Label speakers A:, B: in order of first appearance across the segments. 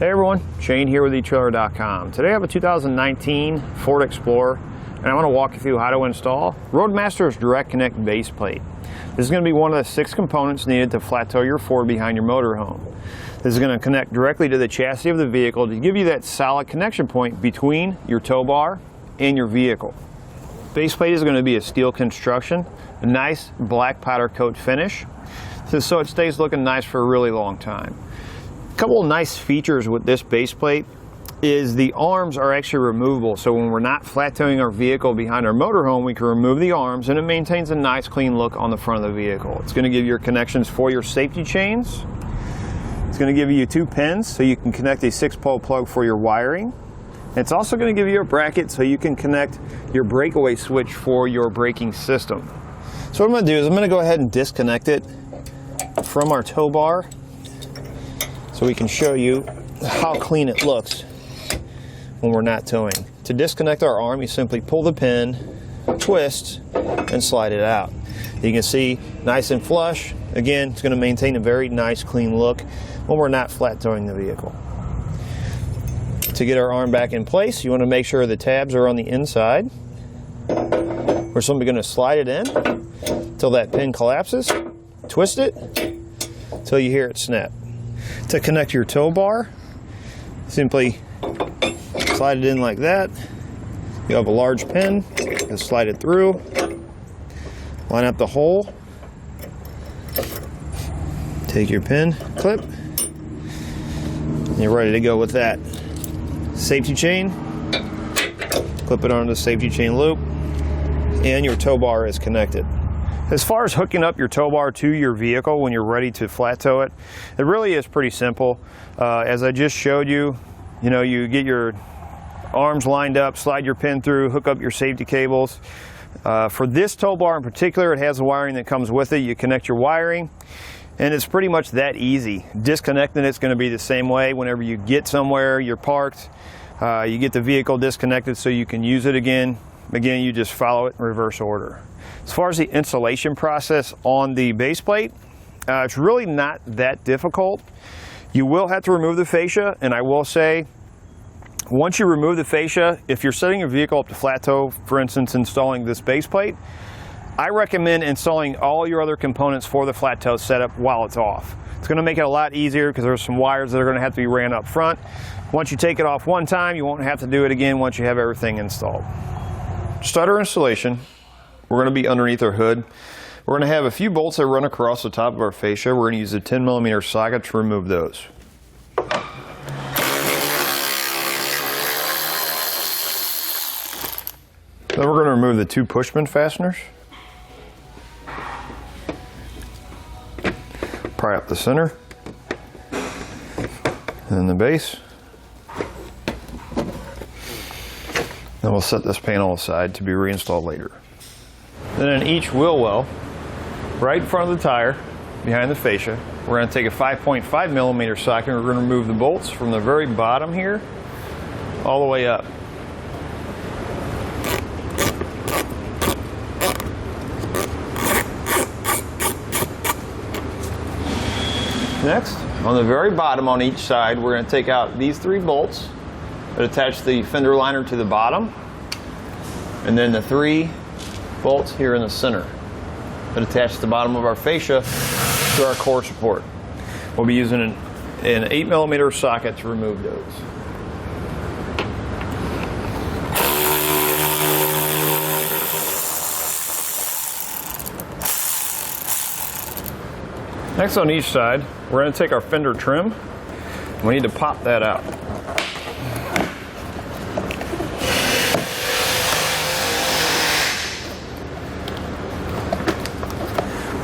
A: Hey everyone, Shane here with etrailer.com. Today I have a 2019 Ford Explorer and I want to walk you through how to install Roadmaster's Direct Connect base plate. This is going to be one of the 6 components needed to flat tow your Ford behind your motorhome. This is going to connect directly to the chassis of the vehicle to give you that solid connection point between your tow bar and your vehicle. Base plate is going to be a steel construction, a nice black powder coat finish, so it stays looking nice for a really long time. A couple of nice features with this base plate is the arms are actually removable, so when we're not flat towing our vehicle behind our motorhome, we can remove the arms and it maintains a nice clean look on the front of the vehicle. It's going to give you your connections for your safety chains. It's going to give you 2 pins so you can connect a 6-pole plug for your wiring. It's also going to give you a bracket so you can connect your breakaway switch for your braking system. So what I'm going to do is I'm going to go ahead and disconnect it from our tow bar so we can show you how clean it looks when we're not towing. To disconnect our arm, you simply pull the pin, twist, and slide it out. You can see nice and flush. Again, it's going to maintain a very nice clean look when we're not flat towing the vehicle. To get our arm back in place, you want to make sure the tabs are on the inside. We're simply going to slide it in until that pin collapses, twist it until you hear it snap. To connect your tow bar, simply slide it in like that. You have a large pin, and slide it through, line up the hole, take your pin clip, and you're ready to go with that. Safety chain, clip it onto the safety chain loop, and your tow bar is connected. As far as hooking up your tow bar to your vehicle when you're ready to flat tow it, it really is pretty simple. As I just showed you, you get your arms lined up, slide your pin through, hook up your safety cables. For this tow bar in particular, it has the wiring that comes with it. You connect your wiring, and it's pretty much that easy. Disconnecting it's going to be the same way. Whenever you get somewhere, you're parked, you get the vehicle disconnected so you can use it again. Again, you just follow it in reverse order. As far as the installation process on the base plate, it's really not that difficult. You will have to remove the fascia, and I will say, once you remove the fascia, if you're setting your vehicle up to flat tow, for instance, installing this base plate, I recommend installing all your other components for the flat tow setup while it's off. It's going to make it a lot easier because there's some wires that are going to have to be ran up front. Once you take it off one time, you won't have to do it again once you have everything installed. To start our installation, we're going to be underneath our hood. We're going to have a few bolts that run across the top of our fascia. We're going to use a 10mm socket to remove those. Then we're going to remove the 2 pushman fasteners. Pry up the center and the base. Then we'll set this panel aside to be reinstalled later. Then in each wheel well, right in front of the tire, behind the fascia, we're going to take a 5.5mm socket and we're going to remove the bolts from the very bottom here all the way up. Next, on the very bottom on each side, we're going to take out these 3 bolts that attach the fender liner to the bottom, and then the 3 bolts here in the center that attach the bottom of our fascia to our core support. We'll be using an 8mm socket to remove those. Next, on each side, we're going to take our fender trim. We need to pop that out.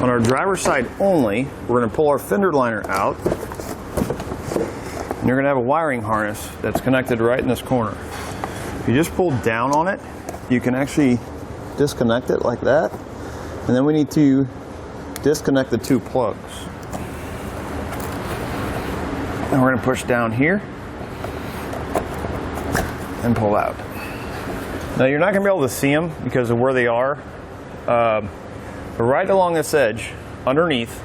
A: On our driver's side only, we're going to pull our fender liner out. And you're going to have a wiring harness that's connected right in this corner. If you just pull down on it, you can actually disconnect it like that. And then we need to disconnect the 2 plugs. And we're going to push down here and pull out. Now you're not going to be able to see them because of where they are. But right along this edge, underneath,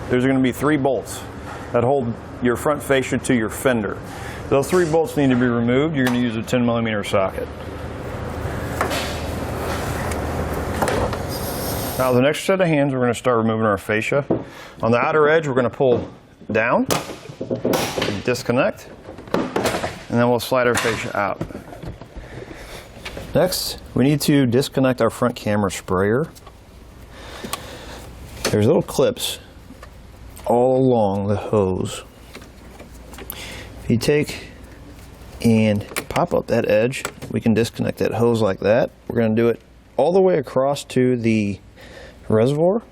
A: there's going to be 3 bolts. that hold your front fascia to your fender. Those 3 bolts need to be removed. You're going to use a 10mm socket. Now the next set of hands, we're going to start removing our fascia. On the outer edge, we're going to pull down, disconnect, and then we'll slide our fascia out. Next, we need to disconnect our front camera sprayer. There's little clips all along the hose. If you take and pop up that edge, we can disconnect that hose like that. We're going to do it all the way across to the reservoir.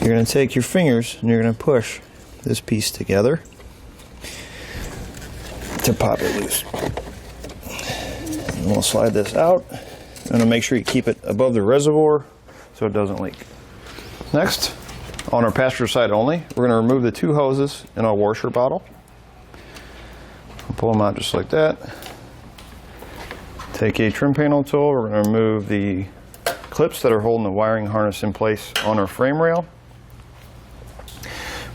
A: You're going to take your fingers and you're going to push this piece together to pop it loose. And we'll slide this out. I'm going to make sure you keep it above the reservoir so it doesn't leak. Next, on our passenger side only, we're going to remove the 2 hoses in our washer bottle. We'll pull them out just like that. Take a trim panel tool. We're going to remove the clips that are holding the wiring harness in place on our frame rail.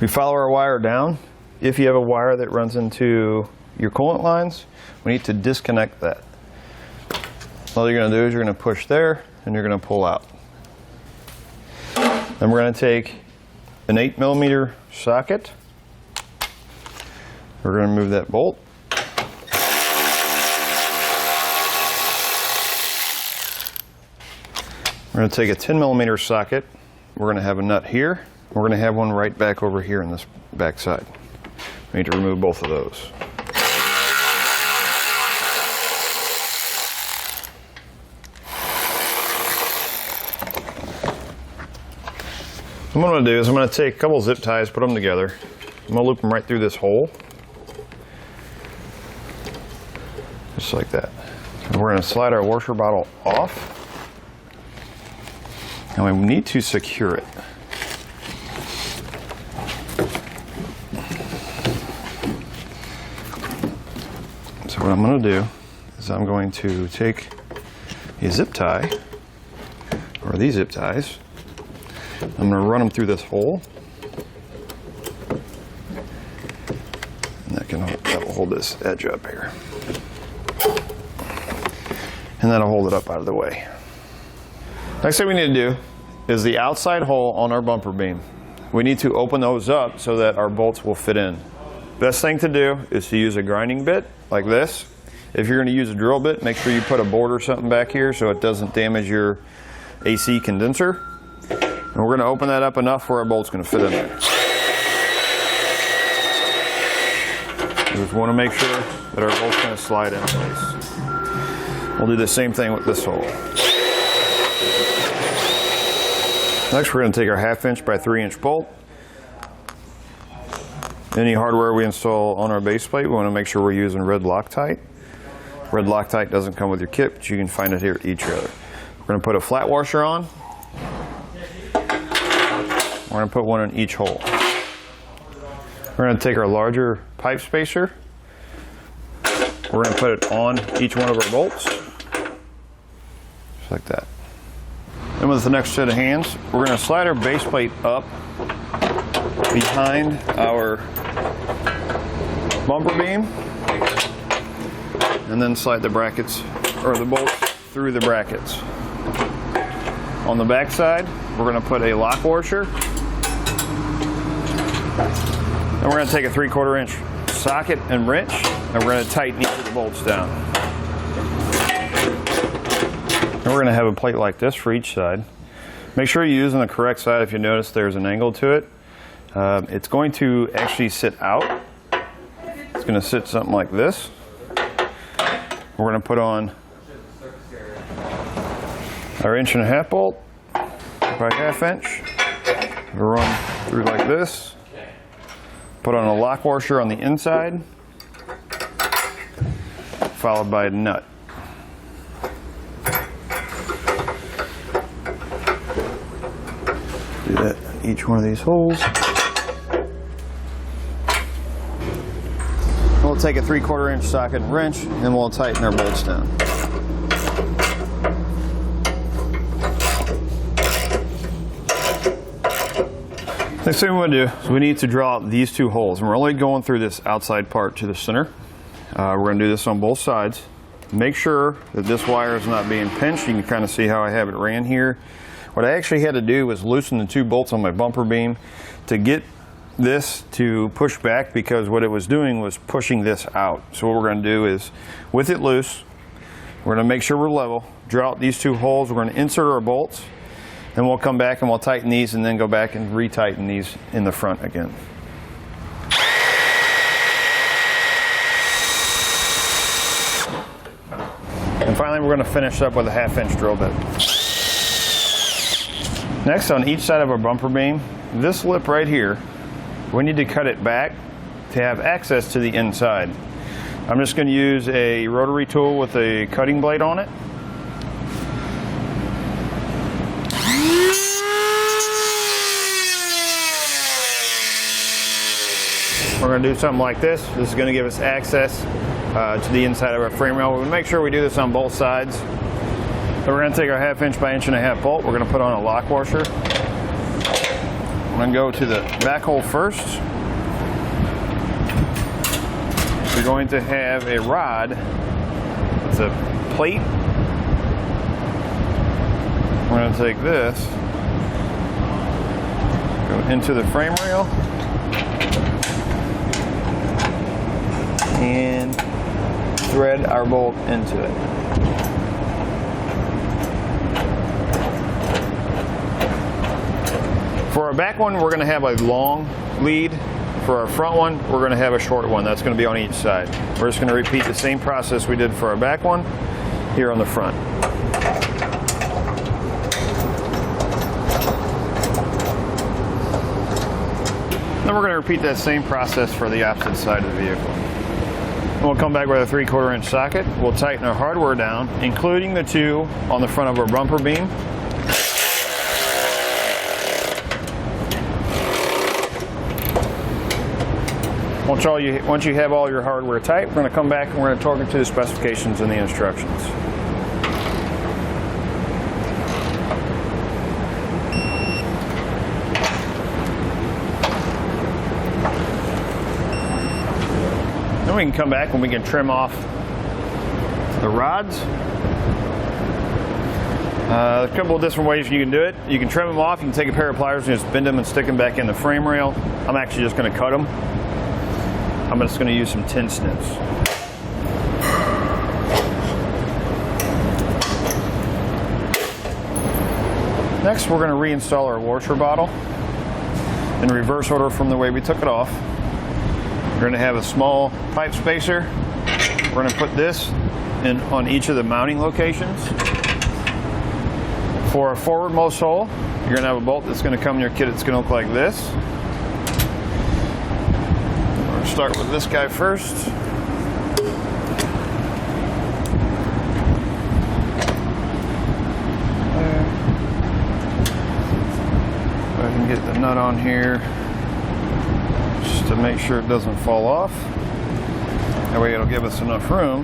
A: We follow our wire down. If you have a wire that runs into your coolant lines, we need to disconnect that. All you're going to do is you're going to push there and you're going to pull out. Then we're going to take an 8mm socket. We're going to remove that bolt. We're going to take a 10mm socket. We're going to have a nut here. We're going to have one right back over here in this back side. We need to remove both of those. What I'm going to do is I'm going to take a couple zip ties, put them together. I'm going to loop them right through this hole. Just like that. And we're going to slide our washer bottle off. And we need to secure it. So what I'm going to do is I'm going to take a zip tie, or these zip ties. I'm going to run them through this hole. And that will hold this edge up here. And that'll hold it up out of the way. Next thing we need to do is the outside hole on our bumper beam. We need to open those up so that our bolts will fit in. Best thing to do is to use a grinding bit like this. If you're going to use a drill bit, make sure you put a board or something back here so it doesn't damage your AC condenser. And we're going to open that up enough where our bolt's going to fit in there. We just want to make sure that our bolt's going to slide in place. We'll do the same thing with this hole. Next, we're going to take our 1/2 inch by 3 inch bolt. Any hardware we install on our base plate, we want to make sure we're using red Loctite. Red Loctite doesn't come with your kit, but you can find it here at etrailer. We're going to put a flat washer on. We're going to put one in each hole. We're going to take our larger pipe spacer. We're going to put it on each one of our bolts. Just like that. Then with the next set of hands, we're going to slide our base plate up behind our bumper beam, and then slide the brackets, or the bolts, through the brackets. On the back side, we're going to put a lock washer. Then we're going to take a 3/4 inch socket and wrench, and we're going to tighten each of the bolts down. And we're going to have a plate like this for each side. Make sure you're using the correct side. If you notice there's an angle to it, it's going to actually sit out. It's going to sit something like this. We're going to put on our 1.5 bolt by 1/2 inch. We'll run through like this. Put on a lock washer on the inside, followed by a nut. Do that in each one of these holes. We'll take a 3/4 inch socket and wrench, and we'll tighten our bolts down. Next thing we want to do is we need to draw out these two holes, and we're only going through this outside part to the center. We're going to do this on both sides. Make sure that this wire is not being pinched. You can kind of see how I have it ran here. What I actually had to do was loosen the two bolts on my bumper beam to get this to push back, because what it was doing was pushing this out. So what we're going to do is, with it loose, we're going to make sure we're level, draw out these two holes, we're going to insert our bolts, and we'll come back and we'll tighten these and then go back and retighten these in the front again. And finally, we're going to finish up with a 1/2" drill bit. Next, on each side of our bumper beam, this lip right here, we need to cut it back to have access to the inside. I'm just going to use a rotary tool with a cutting blade on it. We're going to do something like this. This is going to give us access to the inside of our frame rail. We'll make sure we do this on both sides. So we're going to take our 1/2" by 1.5" bolt. We're going to put on a lock washer. I'm going to go to the back hole first. We're going to have a rod with a plate. We're going to take this, go into the frame rail, and thread our bolt into it. For our back one, we're going to have a long lead. For our front one, we're going to have a short one. That's going to be on each side. We're just going to repeat the same process we did for our back one here on the front. Then we're going to repeat that same process for the opposite side of the vehicle. We'll come back with a 3/4" socket. We'll tighten our hardware down, including the two on the front of our bumper beam. Once you have all your hardware tight, we're going to come back and we're going to talk to the specifications and the instructions. Then we can come back and we can trim off the rods. A couple of different ways you can do it. You can trim them off. You can take a pair of pliers and just bend them and stick them back in the frame rail. I'm actually just going to cut them. I'm just going to use some tin snips. Next, we're going to reinstall our washer bottle in reverse order from the way we took it off. We're going to have a small pipe spacer. We're going to put this in on each of the mounting locations. For a forwardmost hole, you're going to have a bolt that's going to come in your kit. It's going to look like this. Start with this guy first. Go ahead and get the nut on here just to make sure it doesn't fall off. That way it'll give us enough room.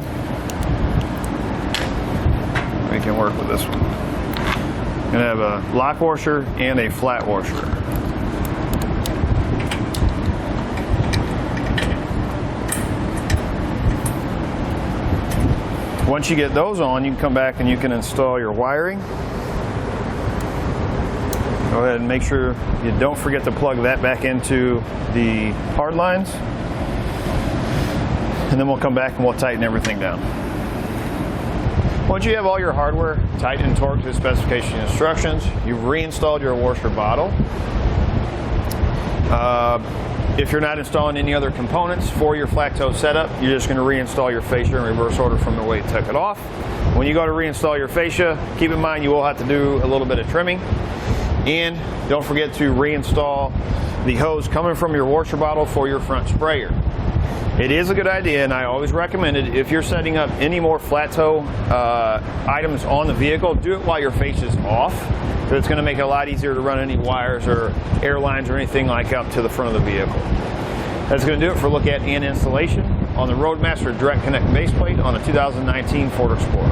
A: We can work with this one. We're going to have a lock washer and a flat washer. Once you get those on, you can come back and you can install your wiring. Go ahead and make sure you don't forget to plug that back into the hard lines. And then we'll come back and we'll tighten everything down. Once you have all your hardware tight and torqued to the specification instructions, you've reinstalled your washer bottle. If you're not installing any other components for your flat toe setup, you're just going to reinstall your fascia in reverse order from the way you took it off. When you go to reinstall your fascia, keep in mind you will have to do a little bit of trimming. And don't forget to reinstall the hose coming from your washer bottle for your front sprayer. It is a good idea, and I always recommend it, if you're setting up any more flat toe items on the vehicle, do it while your fascia is off. So it's going to make it a lot easier to run any wires or air lines or anything like up to the front of the vehicle. That's going to do it for a look at and installation on the Roadmaster Direct Connect base plate on a 2019 Ford Explorer.